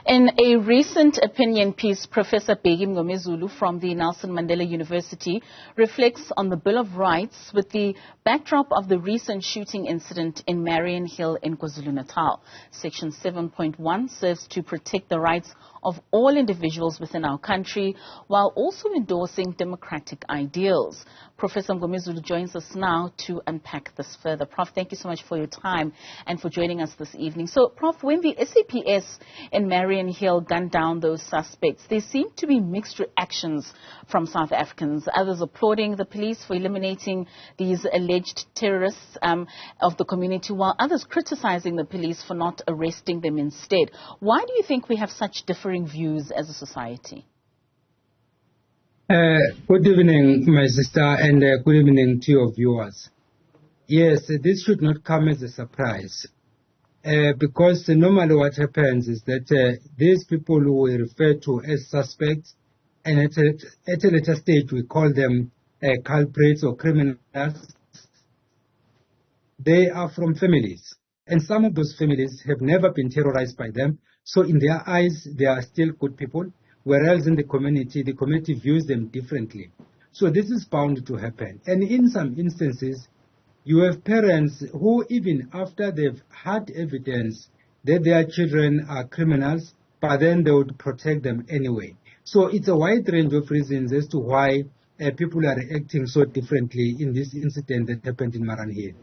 In a recent opinion piece, Professor Mngomezulu from the Nelson Mandela University reflects on the Bill of Rights with the backdrop of the recent shooting incident in Marion Hill in KwaZulu-Natal. Section 7.1 serves to protect the rights of all individuals within our country while also endorsing democratic ideals. Professor Mngomezulu joins us now to unpack this further. Prof, thank you so much for your time and for joining us this evening. So, Prof, when the SAPS in Marion Hill gunned down those suspects, there seemed to be mixed reactions from South Africans, others applauding the police for eliminating these alleged terrorists of the community, while others criticizing the police for not arresting them instead. Why do you think we have such differing views as a society? Good evening, my sister, and good evening to your viewers. Yes, this should not come as a surprise, because normally what happens is that these people who we refer to as suspects, and at a later stage we call them culprits or criminals, they are from families. And some of those families have never been terrorized by them, so in their eyes they are still good people, whereas in the community views them differently. So this is bound to happen. And in some instances, you have parents who, even after they've had evidence that their children are criminals, but then they would protect them anyway. So it's a wide range of reasons as to why people are reacting so differently in this incident that happened in Marion Hill.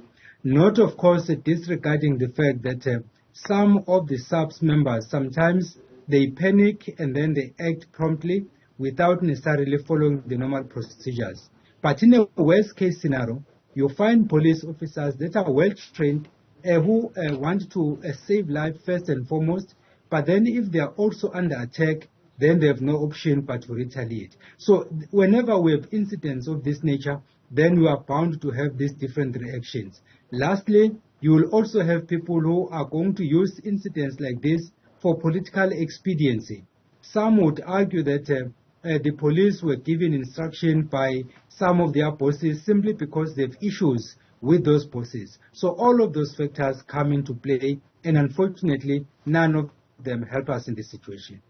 Not, of course, disregarding the fact that some of the SAPS members, sometimes they panic and then they act promptly without necessarily following the normal procedures. But in a worst-case scenario, you find police officers that are well-trained who want to save life first and foremost, but then if they are also under attack, then they have no option but to retaliate. So whenever we have incidents of this nature, then we are bound to have these different reactions. Lastly, you will also have people who are going to use incidents like this for political expediency. Some would argue that the police were given instruction by some of their bosses simply because they have issues with those bosses. So all of those factors come into play, and unfortunately, none of them help us in this situation.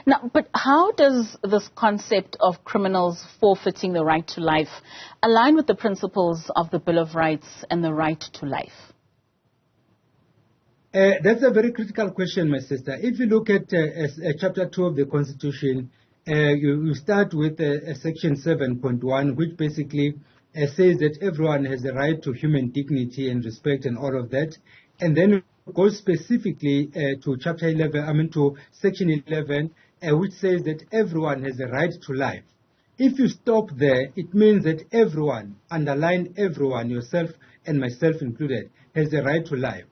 Now, but how does this concept of criminals forfeiting the right to life align with the principles of the Bill of Rights and the right to life? That's a very critical question, my sister. If you look at Chapter 2 of the Constitution, you start with Section 7.1, which basically says that everyone has a right to human dignity and respect and all of that. And then it goes specifically to Chapter 11, to Section 11, which says that everyone has a right to life. If you stop there, it means that everyone, underline everyone, yourself and myself included, has a right to life.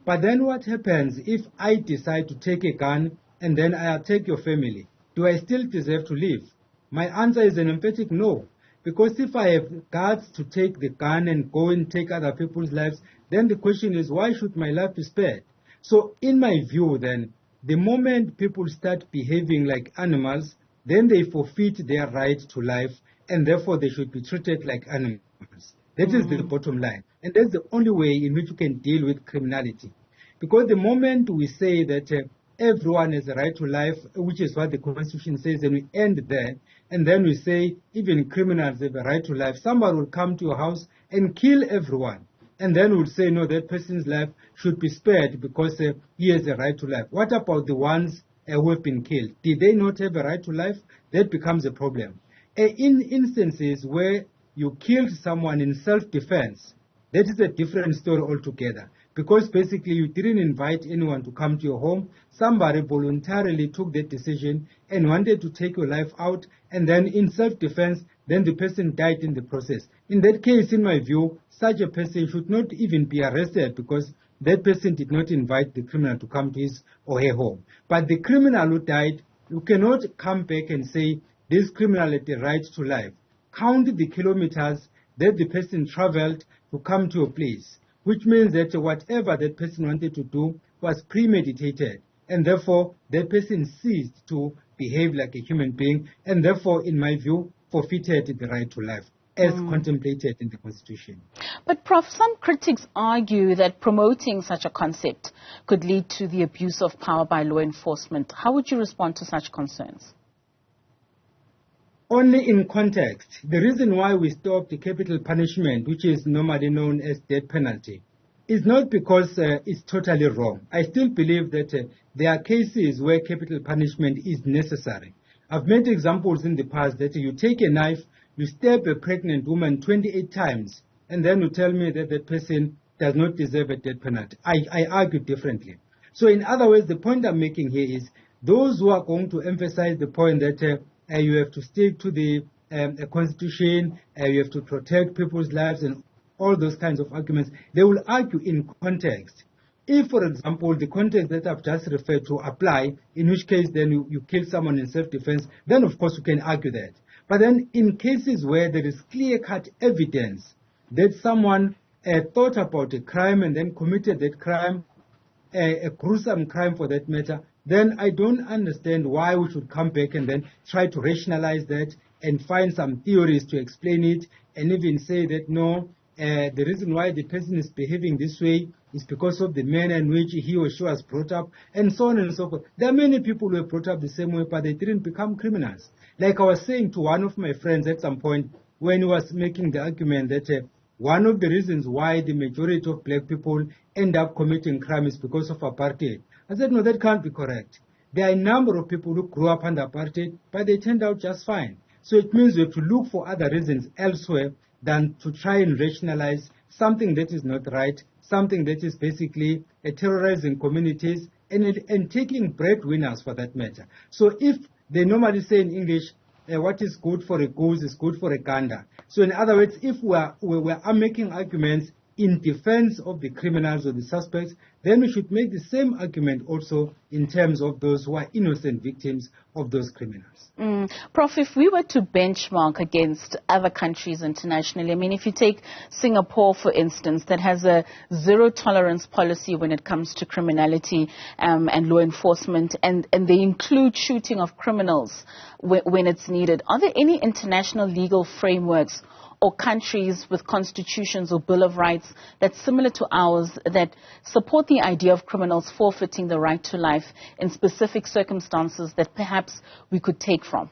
But then what happens if I decide to take a gun and then I attack your family? Do I still deserve to live? My answer is an emphatic no. Because if I have guts to take the gun and go and take other people's lives, then the question is, why should my life be spared? So in my view then, the moment people start behaving like animals, then they forfeit their right to life, and therefore they should be treated like animals. That is the bottom line. And that's the only way in which you can deal with criminality. Because the moment we say that everyone has a right to life, which is what the Constitution says, and we end there, and then we say even criminals have a right to life, somebody will come to your house and kill everyone. And then we'll say, no, that person's life should be spared because he has a right to life. What about the ones who have been killed? Did they not have a right to life? That becomes a problem. In instances where you killed someone in self-defense, that is a different story altogether. Because basically you didn't invite anyone to come to your home. Somebody voluntarily took that decision and wanted to take your life out, and then in self-defense, then the person died in the process. In that case, in my view, such a person should not even be arrested because that person did not invite the criminal to come to his or her home. But the criminal who died, you cannot come back and say this criminal had the right to life. Count the kilometers that the person traveled to come to your place, which means that whatever that person wanted to do was premeditated, and therefore that person ceased to behave like a human being, and therefore, in my view, forfeited the right to life, as contemplated in the Constitution. But Prof, some critics argue that promoting such a concept could lead to the abuse of power by law enforcement. How would you respond to such concerns? Only in context. The reason why we stopped the capital punishment, which is normally known as death penalty, is not because it's totally wrong. I still believe that there are cases where capital punishment is necessary. I've made examples in the past that you take a knife, you stab a pregnant woman 28 times, and then you tell me that the person does not deserve a death penalty. I argue differently. So in other words, the point I'm making here is those who are going to emphasize the point that you have to stick to the constitution, you have to protect people's lives and all those kinds of arguments, they will argue in context. If, for example, the context that I've just referred to apply, in which case then you kill someone in self-defense, then of course you can argue that. But then in cases where there is clear-cut evidence that someone thought about a crime and then committed that crime, a gruesome crime for that matter, then I don't understand why we should come back and then try to rationalize that and find some theories to explain it and even say that no, the reason why the person is behaving this way is because of the manner in which he or she was brought up, and so on and so forth. There are many people who were brought up the same way, but they didn't become criminals. Like I was saying to one of my friends at some point when he was making the argument that one of the reasons why the majority of black people end up committing crime is because of apartheid. I said, no, that can't be correct. There are a number of people who grew up under apartheid, but they turned out just fine. So it means we have to look for other reasons elsewhere than to try and rationalize something that is not right, something that is basically terrorizing communities and taking breadwinners for that matter. So if they normally say in English, what is good for a goose is good for a gander. So in other words, if we are making arguments in defense of the criminals or the suspects, then we should make the same argument also in terms of those who are innocent victims of those criminals. Prof, if we were to benchmark against other countries internationally, I mean, if you take Singapore, for instance, that has a zero tolerance policy when it comes to criminality and law enforcement, and they include shooting of criminals when it's needed. Are there any international legal frameworks or countries with constitutions or Bill of Rights that's similar to ours that support the idea of criminals forfeiting the right to life in specific circumstances that perhaps we could take from?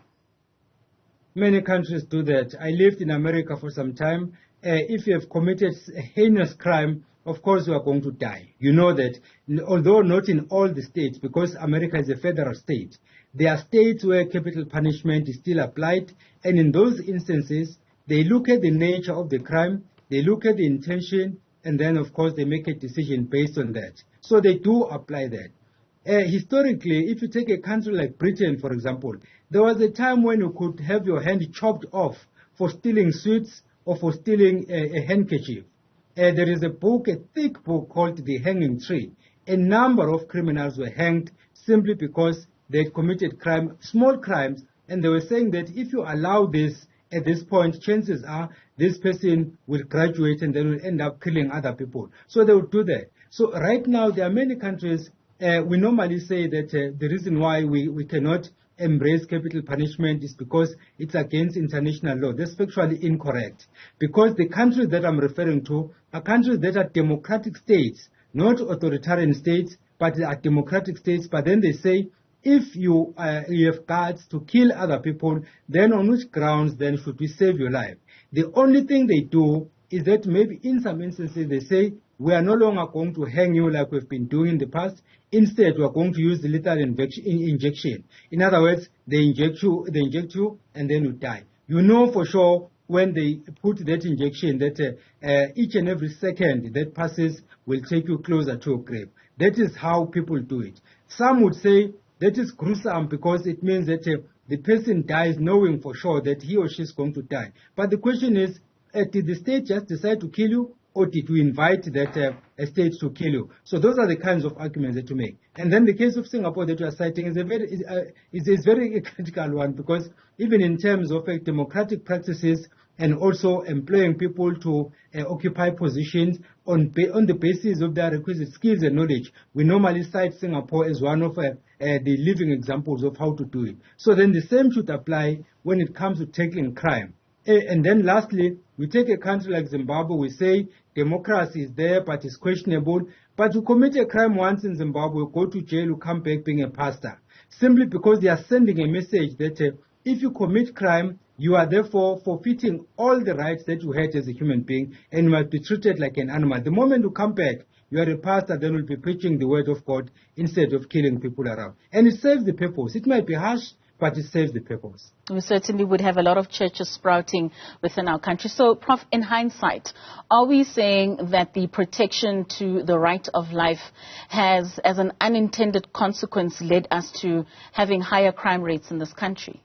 Many countries do that. I lived in America for some time. If you have committed a heinous crime, of course you are going to die. You know that, although not in all the states, because America is a federal state. There are states where capital punishment is still applied, and in those instances, they look at the nature of the crime, they look at the intention, and then, of course, they make a decision based on that. So they do apply that. Historically, if you take a country like Britain, for example, there was a time when you could have your hand chopped off for stealing sweets or for stealing a handkerchief. There is a book, a thick book called The Hanging Tree. A number of criminals were hanged simply because they had committed crime, small crimes, and they were saying that if you allow this, at this point, chances are this person will graduate and then will end up killing other people. So they would do that. So right now, there are many countries, we normally say that the reason why we cannot embrace capital punishment is because it's against international law. That's factually incorrect. Because the countries that I'm referring to are countries that are democratic states, not authoritarian states, but they are democratic states. But then they say, if you have guards to kill other people, then on which grounds then should we save your life? The only thing they do is that maybe in some instances they say, we are no longer going to hang you like we've been doing in the past. Instead, we are going to use the lethal injection. In other words, they inject you, and then you die. You know for sure when they put that injection that each and every second that passes will take you closer to a grave. That is how people do it. Some would say, that is gruesome because it means that the person dies knowing for sure that he or she is going to die. But the question is, did the state just decide to kill you, or did you invite that state to kill you? So those are the kinds of arguments that you make. And then the case of Singapore that you are citing is a very critical one, because even in terms of democratic practices and also employing people to occupy positions on the basis of their requisite skills and knowledge, we normally cite Singapore as one of the living examples of how to do it. So then the same should apply when it comes to tackling crime. And then lastly, we take a country like Zimbabwe, we say democracy is there, but it's questionable. But you commit a crime once in Zimbabwe, you go to jail, you come back being a pastor. Simply because they are sending a message that if you commit crime, you are therefore forfeiting all the rights that you had as a human being, and you must be treated like an animal. The moment you come back, you are a pastor, then will be preaching the word of God instead of killing people around. And it serves the purpose. It might be harsh, but it serves the purpose. We certainly would have a lot of churches sprouting within our country. So, Prof, in hindsight, are we saying that the protection to the right of life has, as an unintended consequence, led us to having higher crime rates in this country?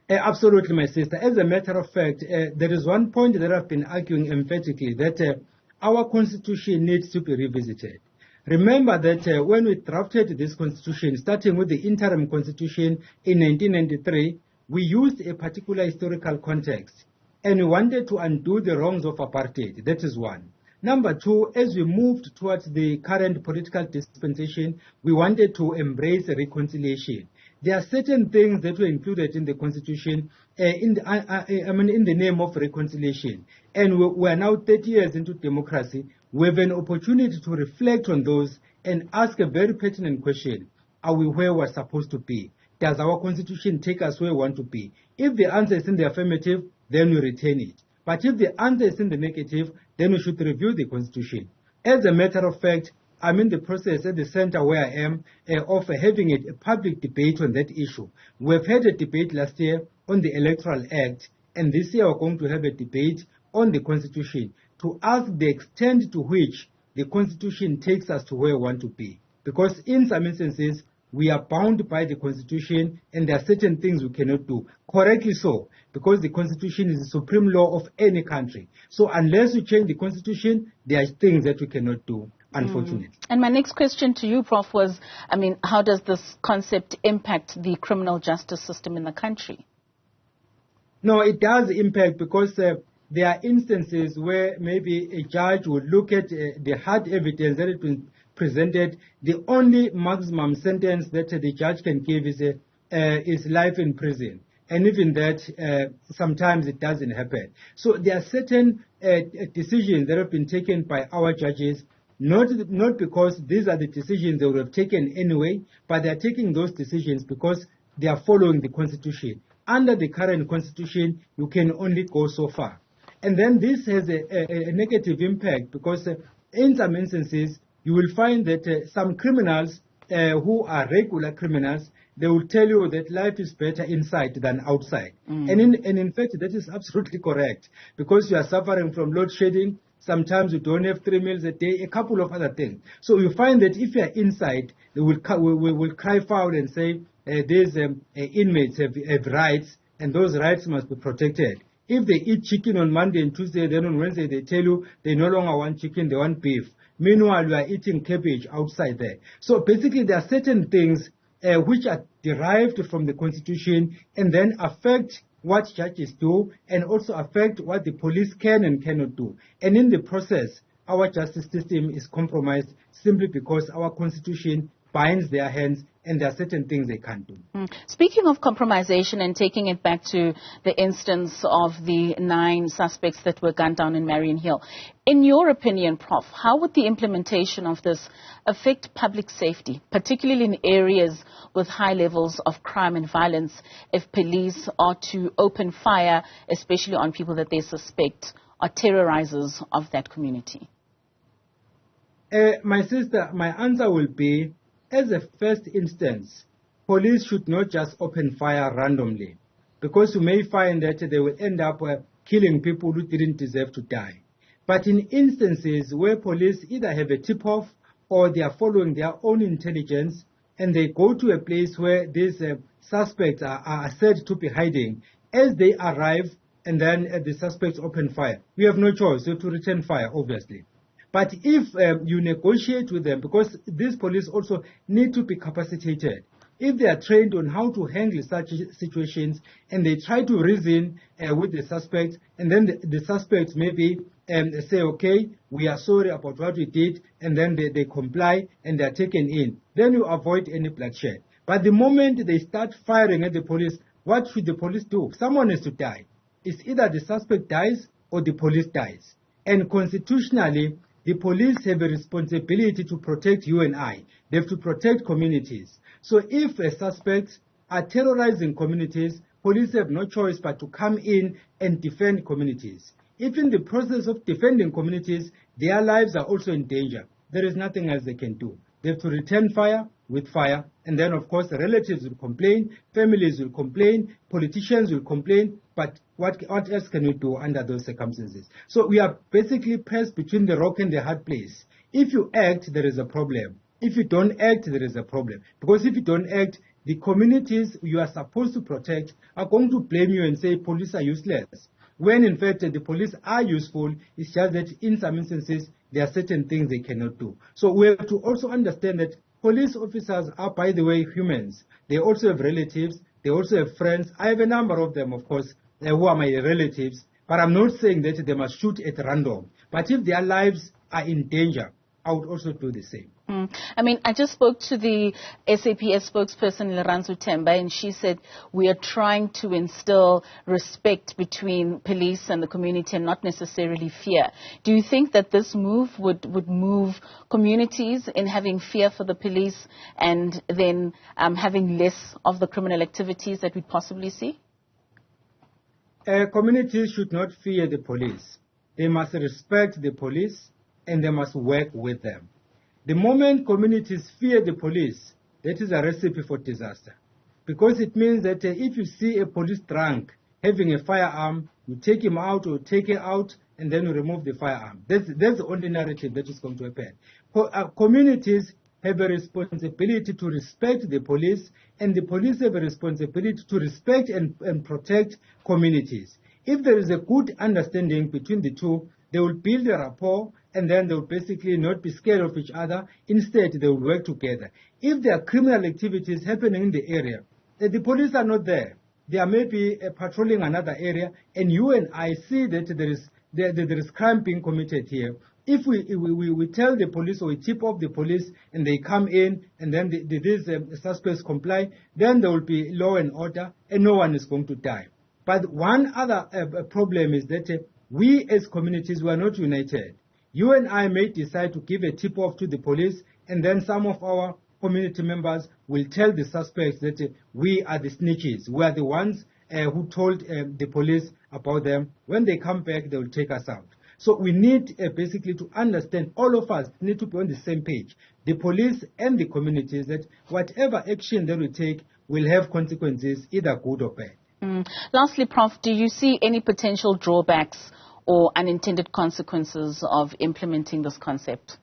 Absolutely, my sister. As a matter of fact, there is one point that I've been arguing emphatically, that our constitution needs to be revisited. Remember that when we drafted this constitution, starting with the interim constitution in 1993, we used a particular historical context, and we wanted to undo the wrongs of apartheid. That is one. Number two, as we moved towards the current political dispensation, we wanted to embrace reconciliation. There are certain things that were included in the constitution in the name of reconciliation. And we are now 30 years into democracy. We have an opportunity to reflect on those and ask a very pertinent question. Are we where we're supposed to be? Does our constitution take us where we want to be? If the answer is in the affirmative, then we retain it. But if the answer is in the negative, then we should review the constitution. As a matter of fact, I'm in the process at the center where I am of having a public debate on that issue. We've had a debate last year on the Electoral Act, and this year we're going to have a debate on the Constitution to ask the extent to which the Constitution takes us to where we want to be. Because in some instances, we are bound by the Constitution, and there are certain things we cannot do. Correctly so, because the Constitution is the supreme law of any country. So unless we change the Constitution, there are things that we cannot do, unfortunately. And my next question to you, Prof, was, how does this concept impact the criminal justice system in the country? No, it does impact, because there are instances where maybe a judge would look at the hard evidence that has been presented. The only maximum sentence that the judge can give is life in prison. And even that, sometimes it doesn't happen. So there are certain decisions that have been taken by our judges, not because these are the decisions they would have taken anyway, but they are taking those decisions because they are following the Constitution. Under the current Constitution, you can only go so far. And then this has a negative impact, because in some instances, you will find that some criminals who are regular criminals, they will tell you that life is better inside than outside. And in fact, that is absolutely correct, because you are suffering from load shedding. Sometimes you don't have 3 meals a day, a couple of other things. So you find that if you are inside, they will cry foul and say these inmates have rights, and those rights must be protected. If they eat chicken on Monday and Tuesday, then on Wednesday they tell you they no longer want chicken, they want beef. Meanwhile, you are eating cabbage outside there. So basically, there are certain things which are derived from the Constitution and then affect what judges do and also affect what the police can and cannot do. And in the process, our justice system is compromised simply because our Constitution binds their hands, and there are certain things they can't do. Speaking of compromisation and taking it back to the instance of the 9 suspects that were gunned down in Marion Hill, in your opinion, Prof, how would the implementation of this affect public safety, particularly in areas with high levels of crime and violence, if police are to open fire, especially on people that they suspect are terrorizers of that community? My sister, my answer will be, as a first instance, police should not just open fire randomly, because you may find that they will end up killing people who didn't deserve to die. But in instances where police either have a tip-off or they are following their own intelligence and they go to a place where these suspects are said to be hiding, as they arrive and then the suspects open fire, we have no choice. You have to return fire, obviously. But if you negotiate with them, because these police also need to be capacitated, if they are trained on how to handle such situations and they try to reason with the suspects, and then the suspects maybe say, okay, we are sorry about what we did, and then they comply and they are taken in, then you avoid any bloodshed. But the moment they start firing at the police, what should the police do? Someone has to die. It's either the suspect dies or the police dies. And constitutionally, the police have a responsibility to protect you and I. They have to protect communities. So if suspects are terrorizing communities, police have no choice but to come in and defend communities. If in the process of defending communities, their lives are also in danger, there is nothing else they can do. They have to return fire with fire, and then of course the relatives will complain, families will complain, politicians will complain, but what else can we do under those circumstances? So we are basically pressed between the rock and the hard place. If you act, there is a problem. If you don't act, there is a problem. Because if you don't act, the communities you are supposed to protect are going to blame you and say police are useless. When in fact the police are useful, it's just that in some instances there are certain things they cannot do. So we have to also understand that police officers are, by the way, humans. They also have relatives. They also have friends. I have a number of them, of course, who are my relatives. But I'm not saying that they must shoot at random. But if their lives are in danger, I would also do the same. I mean, I just spoke to the SAPS spokesperson, Leranzo Temba, and she said we are trying to instill respect between police and the community and not necessarily fear. Do you think that this move would move communities in having fear for the police and then having less of the criminal activities that we possibly see? Communities should not fear the police. They must respect the police and they must work with them. The moment communities fear the police, that is a recipe for disaster. Because it means that if you see a police drunk having a firearm, you take him out or take her out and then you remove the firearm. That's the only narrative that is going to happen. Communities have a responsibility to respect the police, and the police have a responsibility to respect and protect communities. If there is a good understanding between the two, they will build a rapport, and then they will basically not be scared of each other. Instead, they will work together. If there are criminal activities happening in the area, the police are not there. They are maybe patrolling another area, and you and I see that there is crime being committed here. If we tell the police or we tip off the police and they come in and then these suspects comply, then there will be law and order and no one is going to die. But one other problem is that we as communities were not united. You and I may decide to give a tip-off to the police, and then some of our community members will tell the suspects that we are the snitches. We are the ones who told the police about them. When they come back, they will take us out. So we need basically to understand, all of us need to be on the same page, the police and the communities, that whatever action that we take will have consequences, either good or bad. Lastly, Prof, do you see any potential drawbacks or unintended consequences of implementing this concept?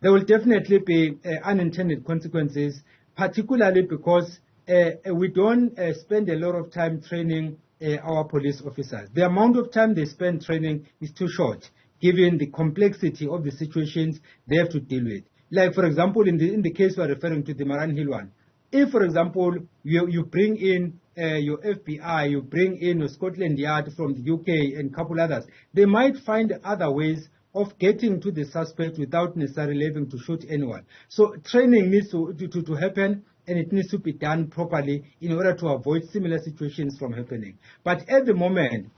There will definitely be unintended consequences, particularly because we don't spend a lot of time training our police officers. The amount of time they spend training is too short, given the complexity of the situations they have to deal with. Like, for example, in the case we are referring to, the Maran Hill one, if, for example, you bring in your FBI, you bring in your Scotland Yard from the UK and a couple others, they might find other ways of getting to the suspect without necessarily having to shoot anyone. So training needs to happen, and it needs to be done properly in order to avoid similar situations from happening. But at the moment,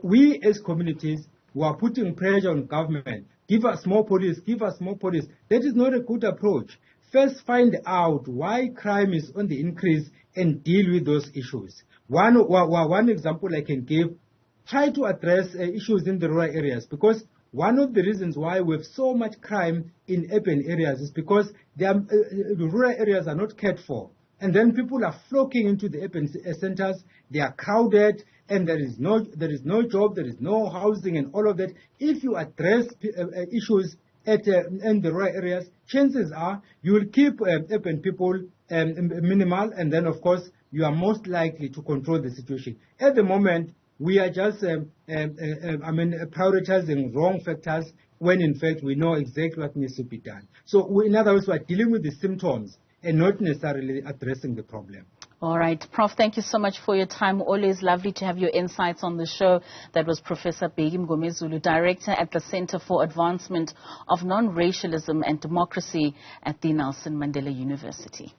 we as communities who are putting pressure on government, give us more police, give us more police, that is not a good approach. First, find out why crime is on the increase and deal with those issues. One example I can give, try to address issues in the rural areas, because one of the reasons why we have so much crime in urban areas is because the rural areas are not cared for. And then people are flocking into the urban centers, they are crowded, and there is no job, there is no housing and all of that. If you address issues in the rural areas, chances are you will keep urban people minimal, and then of course you are most likely to control the situation. At the moment, we are just prioritizing wrong factors when in fact we know exactly what needs to be done. So in other words, we are dealing with the symptoms and not necessarily addressing the problem. All right. Prof, thank you so much for your time. Always lovely to have your insights on the show. That was Professor Mngomezulu, Director at the Center for Advancement of Non-Racialism and Democracy at the Nelson Mandela University.